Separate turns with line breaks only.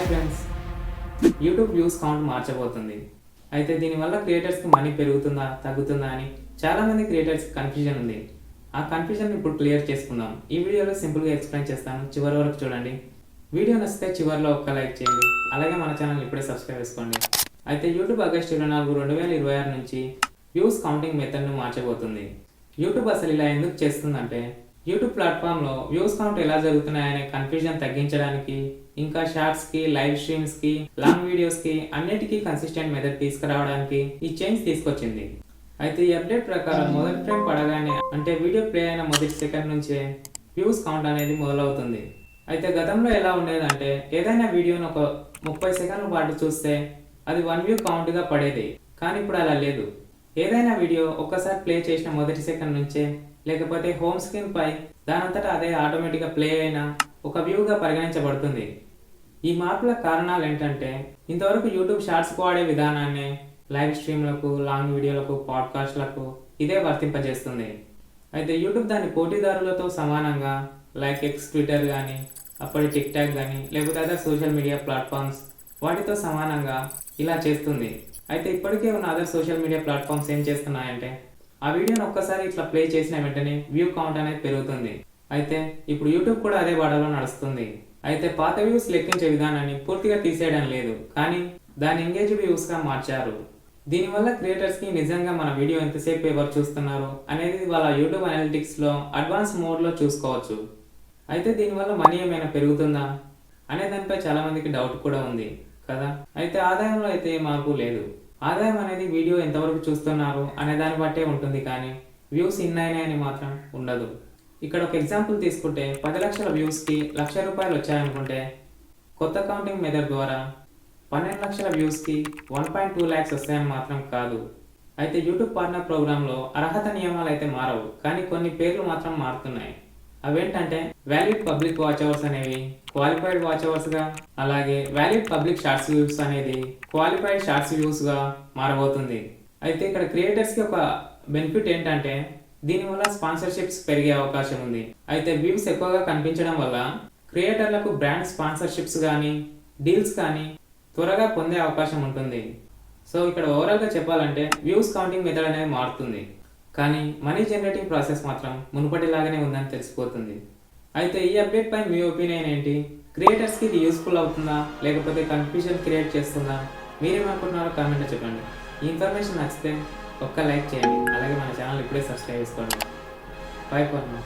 Friends, YouTube views count మార్చబోతుంది. అయితే దీనివల్ల క్రియేటర్స్కి మనీ పెరుగుతుందా తగ్గుతుందా అని చాలామంది క్రియేటర్స్కి కన్ఫ్యూజన్ ఉంది. ఆ కన్ఫ్యూజన్ ఇప్పుడు క్లియర్ చేసుకుందాం. ఈ వీడియోలో సింపుల్గా ఎక్స్ప్లెయిన్ చేస్తాను, చివరి వరకు చూడండి. వీడియో నచ్చితే చివరిలో ఒక్క లైక్ చేయండి, అలాగే మన ఛానల్ ఇప్పుడే సబ్స్క్రైబ్ చేసుకోండి. అయితే యూట్యూబ్ ఆగస్టు 24, 2026 నుంచి వ్యూస్ కౌంటింగ్ మెథడ్ను మార్చబోతుంది. యూట్యూబ్ అసలు ఇలా ఎందుకు చేస్తుందంటే, యూట్యూబ్ ప్లాట్ఫామ్లో వ్యూస్ కౌంట్ ఎలా జరుగుతున్నాయనే కన్ఫ్యూజన్ తగ్గించడానికి, ఇంకా షార్ట్స్కి, లైవ్ స్ట్రీమ్స్కి, లాంగ్ వీడియోస్కి అన్నిటికీ కన్సిస్టెంట్ మెథడ్ తీసుకురావడానికి ఈ చేంజ్ తీసుకొచ్చింది. అయితే ఈ అప్డేట్ ప్రకారం మొదటి ఫ్రేమ్ పడగానే, అంటే వీడియో ప్లే అయిన మొదటి సెకండ్ నుంచే వ్యూస్ కౌంట్ అనేది మొదలవుతుంది. అయితే గతంలో ఎలా ఉండేదంటే, ఏదైనా వీడియోను ఒక 30 సెకండ్ల పాటు చూస్తే అది 1 వ్యూ కౌంట్గా పడేది. కానీ ఇప్పుడు అలా లేదు. ఏదైనా వీడియో ఒక్కసారి ప్లే చేసిన మొదటి సెకండ్ నుంచే, లేకపోతే హోమ్ స్క్రీన్ పై దానంతటా అదే ఆటోమేటిక్గా ప్లే అయిన ఒక వ్యూగా పరిగణించబడుతుంది. ఈ మార్పుల కారణాలు ఏంటంటే, ఇంతవరకు యూట్యూబ్ షార్ట్స్కు వాడే విధానాన్ని లైవ్ స్ట్రీమ్లకు, లాంగ్ వీడియోలకు, పాడ్కాస్ట్లకు ఇదే వర్తింపజేస్తుంది. అయితే యూట్యూబ్ దాని పోటీదారులతో సమానంగా లైక్ ఎక్స్, ట్విట్టర్ కానీ, అప్పటి టిక్ టాక్ కానీ, లేకపోతే అదర్ సోషల్ మీడియా ప్లాట్ఫామ్స్ వాటితో సమానంగా ఇలా చేస్తుంది. అయితే ఇప్పటికే ఉన్న అదర్ సోషల్ మీడియా ప్లాట్ఫామ్స్ ఏం చేస్తున్నాయంటే, ఆ వీడియోని ఒక్కసారి ఇట్లా ప్లే చేసిన వెంటనే వ్యూ కౌంట్ అనేది పెరుగుతుంది. అయితే ఇప్పుడు యూట్యూబ్ కూడా అదే వాడలో నడుస్తుంది. అయితే పాత వ్యూస్ లెక్కించే విధానాన్ని పూర్తిగా తీసేయడం లేదు, కానీ దాన్ని ఎంగేజ్ వ్యూస్గా మార్చారు. దీనివల్ల క్రియేటర్స్కి నిజంగా మన వీడియో ఎంతసేపు ఎవరు చూస్తున్నారు అనేది వాళ్ళ యూట్యూబ్ అనలిటిక్స్లో అడ్వాన్స్ మోడ్లో చూసుకోవచ్చు. అయితే దీనివల్ల మనీ ఏమైనా పెరుగుతుందా అనే దానిపై చాలామందికి డౌట్ కూడా ఉంది కదా. అయితే ఆదాయంలో అయితే ఏ మార్పు లేదు. ఆదాయం అనేది వీడియో ఎంతవరకు చూస్తున్నారు అనే దాన్ని బట్టే ఉంటుంది, కానీ వ్యూస్ ఇన్నైనాయని మాత్రం ఉండదు. ఇక్కడ ఒక ఎగ్జాంపుల్ తీసుకుంటే, 10 లక్షల వ్యూస్కి ₹1,00,000 వచ్చాయనుకుంటే, కొత్త కౌంటింగ్ మెథడ్ ద్వారా 12 లక్షల వ్యూస్కి 1.2 lakhs వస్తాయని మాత్రం కాదు. అయితే యూట్యూబ్ పార్ట్నర్ ప్రోగ్రాంలో అర్హత నియమాలు అయితే మారవు, కానీ కొన్ని పేర్లు మాత్రం మారుతున్నాయి. అవేంటంటే, వ్యాలిడ్ పబ్లిక్ వాచ్ అవర్స్ అనేవి క్వాలిఫైడ్ వాచ్ అవర్స్గా, అలాగే వ్యాలిడ్ పబ్లిక్ షార్ట్స్ వ్యూస్ అనేది క్వాలిఫైడ్ షార్ట్స్ వ్యూస్గా మారబోతుంది. అయితే ఇక్కడ క్రియేటర్స్కి ఒక బెనిఫిట్ ఏంటంటే, దీనివల్ల స్పాన్సర్షిప్స్ పెరిగే అవకాశం ఉంది. అయితే వ్యూస్ ఎక్కువగా కనిపించడం వల్ల క్రియేటర్లకు బ్రాండ్ స్పాన్సర్షిప్స్ కానీ, డీల్స్ కానీ త్వరగా పొందే అవకాశం ఉంటుంది. సో ఇక్కడ ఓవరాల్గా చెప్పాలంటే, వ్యూస్ కౌంటింగ్ మెథడ్ అనేది మారుతుంది, కానీ మనీ జనరేటింగ్ ప్రాసెస్ మాత్రం మునుపటిలాగానే ఉందని తెలిసిపోతుంది. అయితే ఈ అప్డేట్ పై మీ ఒపీనియన్ ఏంటి? క్రియేటర్స్కి ఇది యూస్ఫుల్ అవుతుందా, లేకపోతే కన్ఫ్యూజన్ క్రియేట్ చేస్తుందా? మీరేమనుకుంటున్నారో కామెంట్లో చెప్పండి. ఈ ఇన్ఫర్మేషన్ నచ్చితే ఒక్క లైక్ చేయండి, అలాగే మన ఛానల్ ఇప్పుడే సబ్స్క్రైబ్ చేసుకోండి. By for now.